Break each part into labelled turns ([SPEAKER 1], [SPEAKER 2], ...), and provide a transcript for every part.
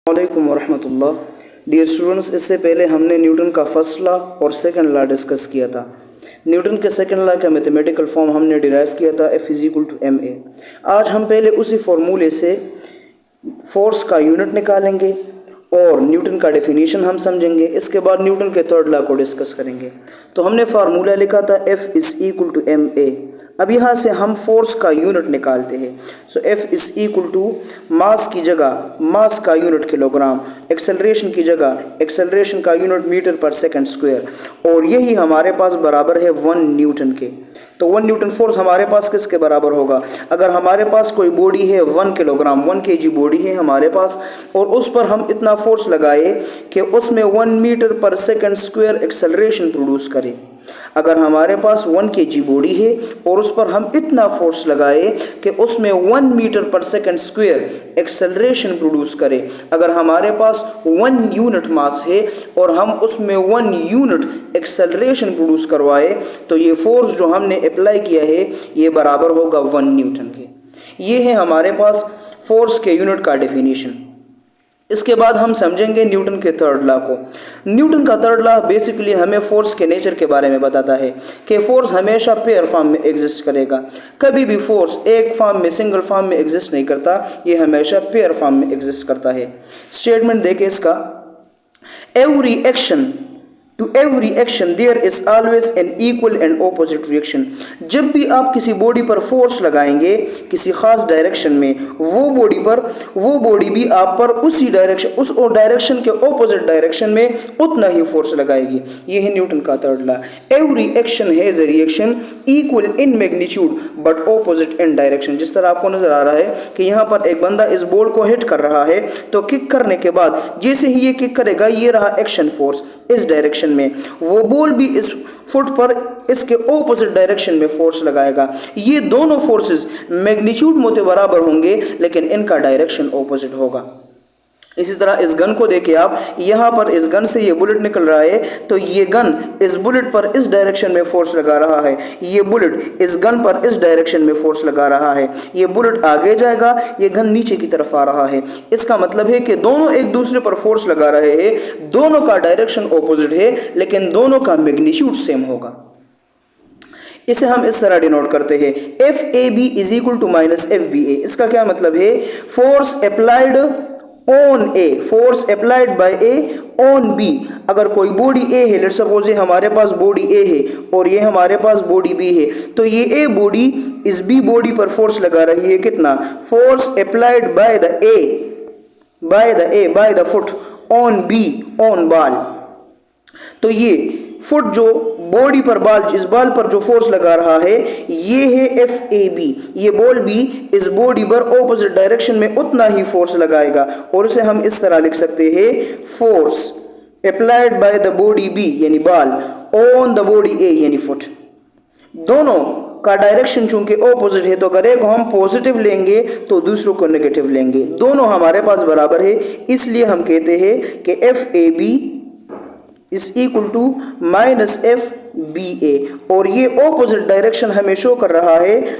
[SPEAKER 1] वालेकुम वरहमतुल्लाह। Dear students, इससे पहले हमने न्यूटन का फर्स्ट लॉ और सेकंड लॉ डिस्कस किया था। न्यूटन के सेकंड लॉ का मैथमेटिकल फॉर्म हमने डिराइव किया था F=ma। आज हम पहले उसी फॉर्मूले से फोर्स का यूनिट निकालेंगे और न्यूटन का डेफिनेशन हम समझेंगे। इसके बाद न्यूटन के थर्ड लॉ को डिस्कस करेंगे। तो हमने फार्मूला लिखा था F=ma। अब यहाँ से हम फोर्स का यूनिट निकालते हैं। सो F मास की जगह मास का यूनिट किलोग्राम, एक्सेलरेशन की जगह एक्सेलरेशन का यूनिट मीटर पर सेकंड स्क्वायर, और यही हमारे पास बराबर है 1 न्यूटन के। तो 1 न्यूटन फोर्स हमारे पास किसके बराबर होगा? अगर हमारे पास कोई बॉडी है 1 किलोग्राम, 1 kg बॉडी है हमारे पास, और उस पर हम इतना फोर्स लगाए कि उसमें 1 मीटर पर सेकंड स्क्वायर एक्सेलरेशन प्रोड्यूस करे। अगर हमारे पास 1 kg बॉडी है और उस पर हम इतना फोर्स लगाए कि उसमें 1 मीटर पर सेकंड स्क्वायर एक्सेलरेशन प्रोड्यूस करे। अगर हमारे पास 1 यूनिट मास है और हम उसमें 1 यूनिट एक्सेलरेशन प्रोड्यूस करवाए, तो ये फोर्स जो हमने अप्लाई किया है ये बराबर होगा 1 न्यूटन के। ये है हमारे पास फोर्स के यूनिट का डेफिनेशन। इसके बाद हम समझेंगे न्यूटन के थर्ड लॉ को। न्यूटन का थर्ड लॉ बेसिकली हमें फोर्स के नेचर के बारे में बताता है कि फोर्स हमेशा पेयर फॉर्म में एग्जिस्ट करेगा। कभी भी फोर्स एक फॉर्म में, सिंगल फॉर्म में एग्जिस्ट नहीं करता, ये हमेशा पेयर फॉर्म में एग्जिस्ट करता है। स्टेटमेंट देखें इसका, to every action there is always an equal and opposite reaction. जब भी आप किसी बॉडी पर फोर्स लगाएंगे किसी खास डायरेक्शन में, वो बॉडी भी आप पर उस डायरेक्शन के ऑपोजिट डायरेक्शन में उतना ही फोर्स लगाएगी। ये है न्यूटन का third law. Every action has a reaction equal in magnitude but opposite in direction. जिस तरह आपको नजर आ रहा है कि यहाँ पर एक बंदा इस बॉल को हिट कर रहा है, तो किक करने के बाद जैसे ही ये किक करेगा, ये रहा एक्शन फोर्स इस डायरेक्शन में, वो बॉल भी इस फुट पर इसके ऑपोजिट डायरेक्शन में फोर्स लगाएगा। ये दोनों फोर्सेस मैग्नीट्यूड में बराबर होंगे लेकिन इनका डायरेक्शन ऑपोजिट होगा। इसी तरह इस गन को देखिए आप, यहाँ पर इस गन से ये बुलेट निकल रहा है, तो ये गन इस बुलेट पर इस डायरेक्शन में फोर्स लगा रहा है, ये बुलेट इस गन पर इस डायरेक्शन में फोर्स लगा रहा है। ये बुलेट आगे जाएगा, ये गन नीचे की तरफ आ रहा है। इसका मतलब है कि दोनों एक दूसरे पर फोर्स लगा रहे हैं, दोनों का डायरेक्शन ऑपोजिट है लेकिन दोनों का मैग्नीट्यूड सेम होगा। इसे हम इस तरह डिनोट करते हैं, FAB=-FBA। इसका क्या मतलब है? Force applied on A, force applied by A on B. अगर कोई बॉडी ए है, लेट्स सपोज हमारे पास बॉडी ए है और ये हमारे पास बॉडी बी है, तो ये ए बॉडी इस बी बॉडी पर फोर्स लगा रही है। कितना? Force applied by the foot on B, on ball. तो ये फुट जो बॉडी पर इस बॉल पर जो फोर्स लगा रहा है, ये है FAB। ये बॉल भी इस बॉडी पर ऑपोजिट डायरेक्शन में उतना ही फोर्स लगाएगा, और उसे हम इस तरह लिख सकते हैं, force applied by the body B यानी ball on the body A यानी फुट। दोनों का डायरेक्शन चूंकि ऑपोजिट है, तो अगर एक हम पॉजिटिव लेंगे तो दूसरों को नेगेटिव लेंगे। दोनों हमारे पास बराबर है, इसलिए हम कहते हैं कि FAB (-FBA। और ये ऑपोजिट डायरेक्शन हमें शो कर रहा है,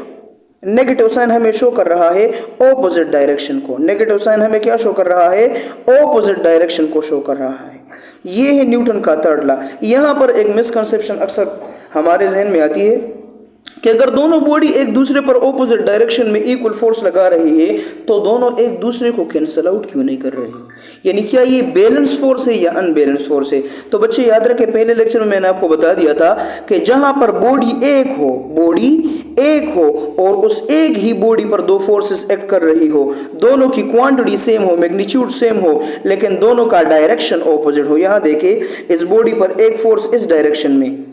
[SPEAKER 1] नेगेटिव साइन हमें शो कर रहा है ऑपोजिट डायरेक्शन को। नेगेटिव साइन हमें क्या शो कर रहा है? ऑपोजिट डायरेक्शन को शो कर रहा है। ये है न्यूटन का थर्ड लॉ। यहाँ पर एक मिसकंसेप्शन अक्सर हमारे जहन में आती है कि अगर दोनों बॉडी एक दूसरे पर ऑपोजिट डायरेक्शन में इक्वल फोर्स लगा रही है, तो दोनों एक दूसरे को कैंसिल आउट क्यों नहीं कर रही? यानी क्या ये बैलेंस फोर्स है या अनबैलेंस फोर्स है? तो बच्चे याद रखें, पहले लेक्चर में मैंने आपको बता दिया था कि जहां पर बॉडी एक हो और उस एक ही बॉडी पर दो फोर्सेस एक्ट कर रही हो, दोनों की क्वांटिटी सेम हो, मैग्नीट्यूड सेम हो, लेकिन दोनों का डायरेक्शन ऑपोजिट हो। यहां देखिए, इस बॉडी पर एक फोर्स इस डायरेक्शन में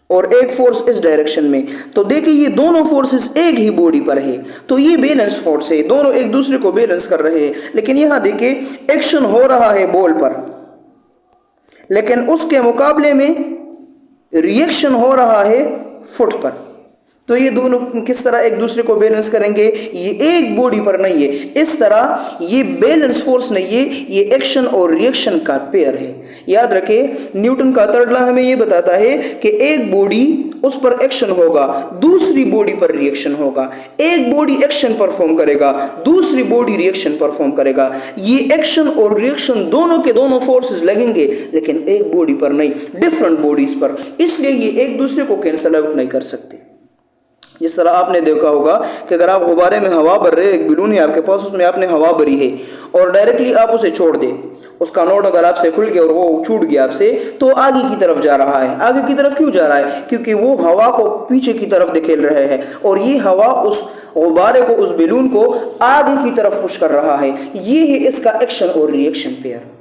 [SPEAKER 1] और एक फोर्स इस डायरेक्शन में, तो देखिए ये दोनों फोर्सेस एक ही बॉडी पर है, तो ये बैलेंस फोर्स है, दोनों एक दूसरे को बैलेंस कर रहे हैं। लेकिन यहां देखिए एक्शन हो रहा है बॉल पर, लेकिन उसके मुकाबले में रिएक्शन हो रहा है फुट पर। तो ये दोनों किस तरह एक दूसरे को बैलेंस करेंगे? ये एक बॉडी पर नहीं है, इस तरह ये बैलेंस फोर्स नहीं है, ये एक्शन और रिएक्शन का पेयर है। याद रखें, न्यूटन का थर्ड लॉ हमें ये बताता है कि एक बॉडी उस पर एक्शन होगा, दूसरी बॉडी पर रिएक्शन होगा। एक बॉडी एक्शन परफॉर्म करेगा, दूसरी बॉडी रिएक्शन परफॉर्म करेगा। ये एक्शन और रिएक्शन दोनों के दोनों फोर्सेस लगेंगे, लेकिन एक बॉडी पर नहीं, डिफरेंट बॉडीज पर। इसलिए ये एक दूसरे को कैंसल आउट नहीं कर सकते। जिस तरह आपने देखा होगा कि अगर आप गुब्बारे में हवा भर रहे, एक बलून है आपके पास, उसमें आपने हवा भरी है और डायरेक्टली आप उसे छोड़ दें, उसका नोट अगर आपसे खुल गया और वो छूट गया आपसे, तो आगे की तरफ जा रहा है। आगे की तरफ क्यों जा रहा है? क्योंकि वो हवा को पीछे की तरफ धकेल रहे हैं और ये हवा उस गुब्बारे को, उस बलून को आगे की तरफ पुश कर रहा है। ये है इसका एक्शन और रिएक्शन पेयर।